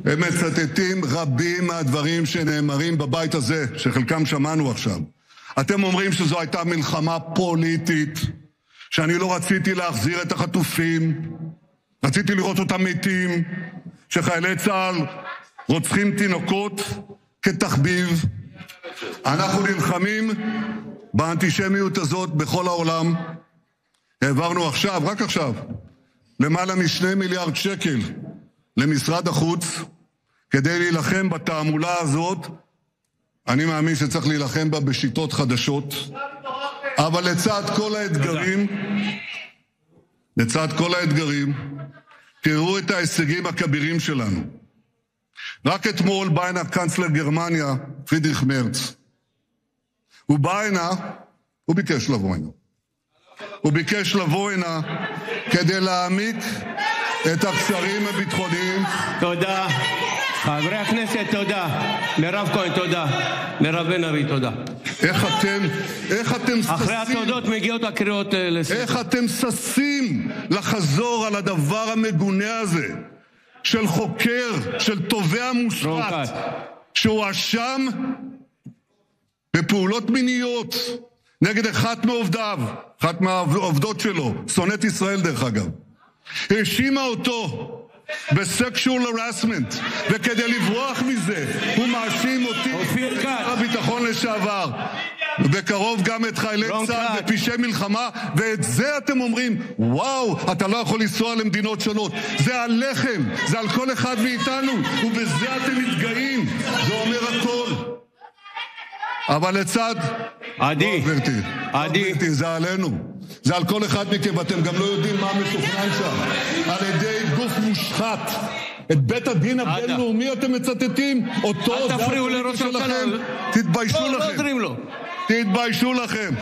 הם מצטטים רבים מהדברים שנאמרים בבית הזה, שחלקם שמענו עכשיו. אתם אומרים שזו הייתה מלחמה פוליטית, שאני לא רציתי להחזיר את החטופים, רציתי לראות אותם מתים, שחיילי צה"ל רוצחים תינוקות כתחביב. אנחנו נלחמים באנטישמיות הזאת בכל העולם. העברנו עכשיו, רק עכשיו, למעלה מ2 מיליארד שקל למשרד החוץ, כדי להילחם בתעמולה הזאת. אני מאמין שצריך להילחם בה בשיטות חדשות, אבל לצד כל האתגרים, תראו את ההישגים הכבירים שלנו. רק אתמול בא הנה קנצלר גרמניה, פרידריך מרץ. הוא בא הנה, הוא ביקש לבוא הנה כדי להעמיק את הקשרים הביטחוניים. תודה. חברי הכנסת, תודה. מירב כהן, תודה. מירב בן ארי, תודה. איך אתם ססים? אחרי התודות מגיעות הקריאות לסדר. איך אתם ססים לחזור על הדבר המגונה הזה של חוקר, של תובע מושחת, שהואשם בפעולות מיניות נגד אחת מהעובדות שלו, שונאת ישראל דרך אגב. האשימה אותו בסקשואל הרסמנט, וכדי לברוח מזה הוא מאשים אותי, שר הביטחון לשעבר, ובקרוב גם את חיילי צה"ל בפשעי מלחמה, ואת זה אתם אומרים, וואו, אתה לא יכול לנסוע למדינות שונות. זה עליכם, זה על כל אחד מאיתנו, ובזה אתם מתגאים. זה אומר הכל. אבל לצד... גברתי, זה עלינו. זה על כל אחד מכם, ואתם גם לא יודעים מה מתוכנן שם. על ידי גוף מושחת. את בית הדין הבינלאומי אתם מצטטים? אותו, אל תפריעו לראש הממשלה. תתביישו לכם. לא עוזרים לו. תתביישו לכם.